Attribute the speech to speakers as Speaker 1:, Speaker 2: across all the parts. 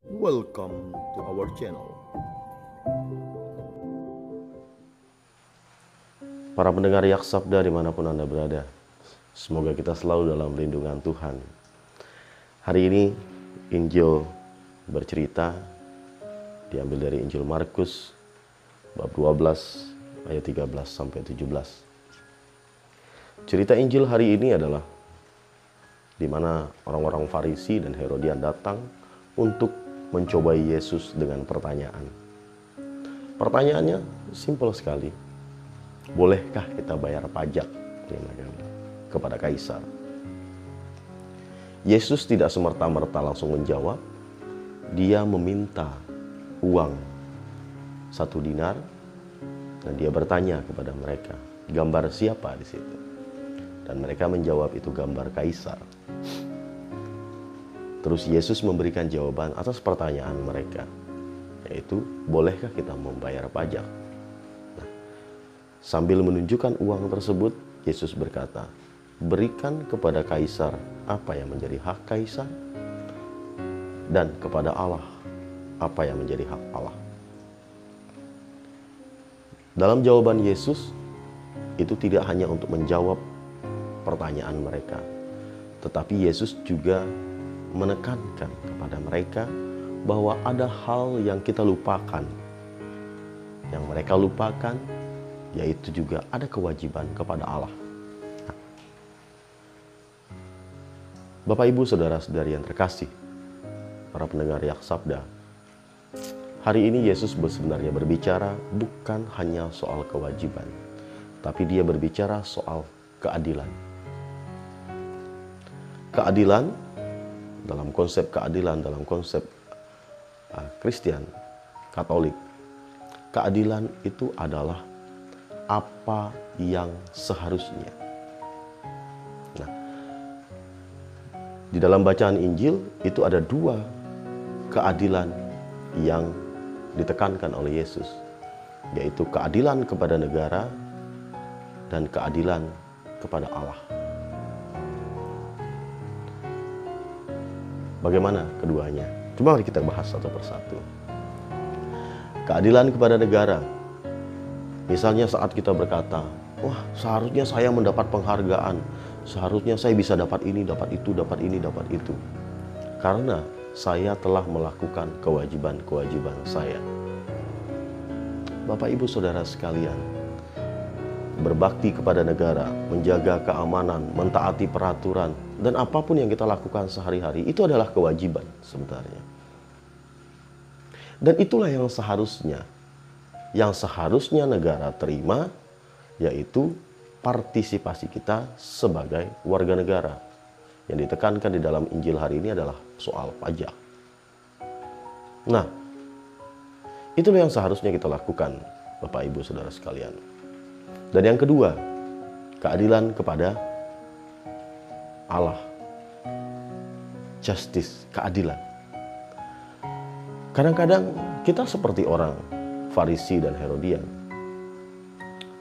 Speaker 1: Welcome to our channel.
Speaker 2: Para pendengar Yak Sabda dimanapun Anda berada, semoga kita selalu dalam lindungan Tuhan. Hari ini Injil bercerita diambil dari Injil Markus bab 12 ayat 13 sampai 17. Cerita Injil hari ini adalah di mana orang-orang Farisi dan Herodian datang untuk mencobai Yesus dengan pertanyaan. Pertanyaannya simpel sekali. Bolehkah kita bayar pajak kepada kaisar? Yesus tidak semerta-merta langsung menjawab. Dia meminta uang 1 dinar dan dia bertanya kepada mereka, gambar siapa di situ? Dan mereka menjawab itu gambar kaisar. Terus Yesus memberikan jawaban atas pertanyaan mereka, yaitu bolehkah kita membayar pajak? Sambil menunjukkan uang tersebut, Yesus berkata, berikan kepada kaisar apa yang menjadi hak kaisar, dan kepada Allah apa yang menjadi hak Allah. Dalam jawaban Yesus, itu tidak hanya untuk menjawab pertanyaan mereka, tetapi Yesus juga menekankan kepada mereka bahwa ada hal yang kita lupakan. Yang mereka lupakan, yaitu juga ada kewajiban kepada Allah. Bapak, Ibu, Saudara-saudari yang terkasih, para pendengar Yak Sabda, hari ini Yesus sebenarnya berbicara bukan hanya soal kewajiban, tapi dia berbicara soal keadilan. Keadilan, dalam konsep keadilan, dalam konsep Kristen, Katolik, keadilan itu adalah apa yang seharusnya. Nah, di dalam bacaan Injil itu ada 2 keadilan yang ditekankan oleh Yesus, yaitu keadilan kepada negara dan keadilan kepada Allah. Bagaimana keduanya? Coba mari kita bahas satu persatu. Keadilan kepada negara. Misalnya saat kita berkata, wah seharusnya saya mendapat penghargaan, seharusnya saya bisa dapat ini, dapat itu, dapat ini, dapat itu. Karena saya telah melakukan kewajiban-kewajiban saya. Bapak, Ibu, Saudara sekalian, berbakti kepada negara, menjaga keamanan, mentaati peraturan, dan apapun yang kita lakukan sehari-hari, itu adalah kewajiban sebenarnya. Dan itulah yang seharusnya negara terima, yaitu partisipasi kita sebagai warga negara. Yang ditekankan di dalam Injil hari ini adalah soal pajak. Nah, itulah yang seharusnya kita lakukan, Bapak, Ibu, Saudara sekalian. Dan yang kedua, keadilan kepada Allah. Justice, keadilan. Kadang-kadang kita seperti orang Farisi dan Herodian.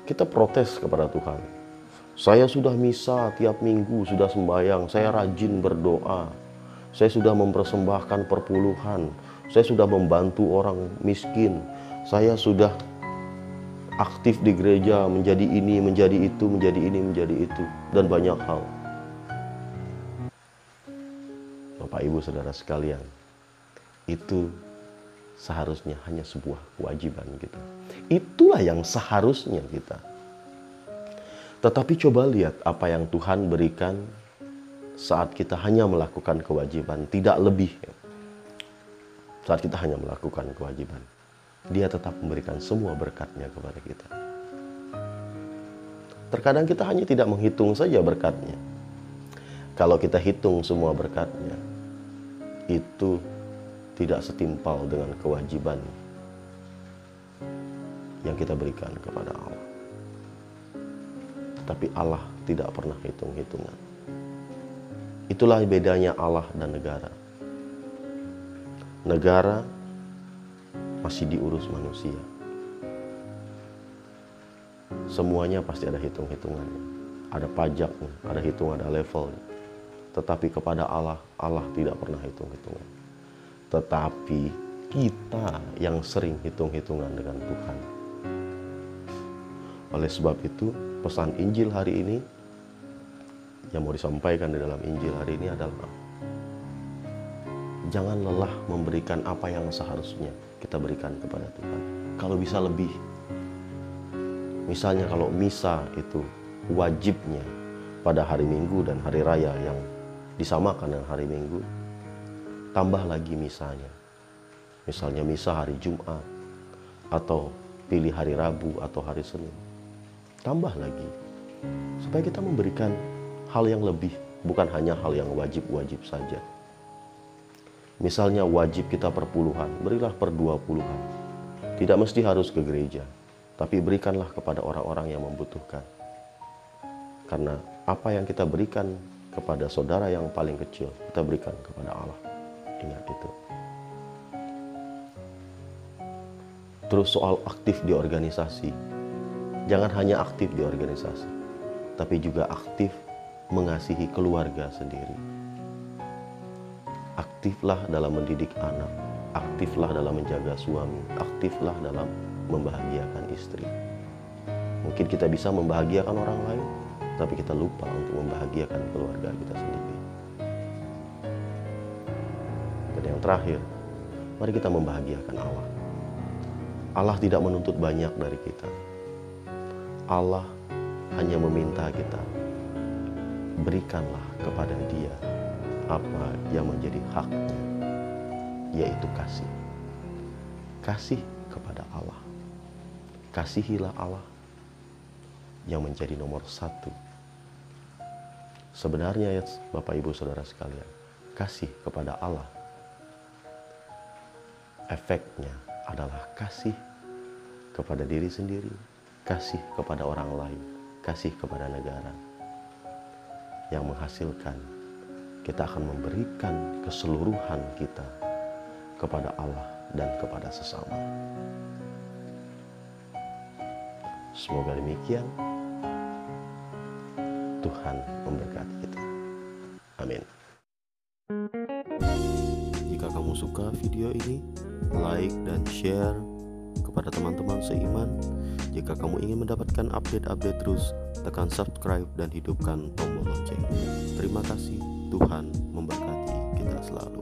Speaker 2: Kita protes kepada Tuhan. Saya sudah misa tiap minggu, sudah sembahyang, saya rajin berdoa. Saya sudah mempersembahkan perpuluhan, saya sudah membantu orang miskin, saya sudah aktif di gereja, menjadi ini, menjadi itu, menjadi ini, menjadi itu, dan banyak hal. Bapak, Ibu, Saudara sekalian, itu seharusnya hanya sebuah kewajiban kita. Itulah yang seharusnya kita. Tetapi coba lihat apa yang Tuhan berikan saat kita hanya melakukan kewajiban, tidak lebih. Saat kita hanya melakukan kewajiban, Dia tetap memberikan semua berkat-Nya kepada kita. Terkadang kita hanya tidak menghitung saja berkat-Nya. Kalau kita hitung semua berkat-Nya, itu tidak setimpal dengan kewajiban yang kita berikan kepada Allah. Tapi Allah tidak pernah hitung-hitungan. Itulah bedanya Allah dan negara. Negara masih diurus manusia. Semuanya pasti ada hitung-hitungannya. Ada pajaknya, ada hitung, ada levelnya. Tetapi kepada Allah, Allah tidak pernah hitung-hitungan. tetapi kita yang sering hitung-hitungan dengan Tuhan. Oleh sebab itu, pesan Injil hari ini yang mau disampaikan di dalam Injil hari ini adalah jangan lelah memberikan apa yang seharusnya kita berikan kepada Tuhan. Kalau bisa lebih. Misalnya kalau misa itu wajibnya pada hari Minggu dan hari Raya yang disamakan dengan hari Minggu, tambah lagi misanya. Misalnya misa hari Jumat, atau pilih hari Rabu atau hari Senin. Tambah lagi, supaya kita memberikan hal yang lebih, bukan hanya hal yang wajib-wajib saja. Misalnya wajib kita perpuluhan, berilah per 20-an. Tidak mesti harus ke gereja, tapi berikanlah kepada orang-orang yang membutuhkan. Karena apa yang kita berikan kepada saudara yang paling kecil, kita berikan kepada Allah. Ingat itu. Terus soal aktif di organisasi. Jangan hanya aktif di organisasi, tapi juga aktif mengasihi keluarga sendiri. Aktiflah dalam mendidik anak, aktiflah dalam menjaga suami, aktiflah dalam membahagiakan istri. Mungkin kita bisa membahagiakan orang lain, tapi kita lupa untuk membahagiakan keluarga kita sendiri. Dan yang terakhir, mari kita membahagiakan Allah. Allah tidak menuntut banyak dari kita. Allah hanya meminta kita, berikanlah kepada Dia apa yang menjadi haknya, yaitu kasih. Kasih kepada Allah. Kasihilah Allah yang menjadi nomor satu. Sebenarnya ya Bapak Ibu Saudara sekalian, kasih kepada Allah, efeknya adalah kasih kepada diri sendiri, kasih kepada orang lain, kasih kepada negara. Yang menghasilkan kita akan memberikan keseluruhan kita kepada Allah dan kepada sesama. Semoga demikian. Tuhan memberkati kita. Amin. Jika kamu suka video ini, like dan share kepada teman-teman seiman. Jika kamu ingin mendapatkan update-update terus, tekan subscribe dan hidupkan tombol lonceng. Terima kasih, Tuhan memberkati kita selalu.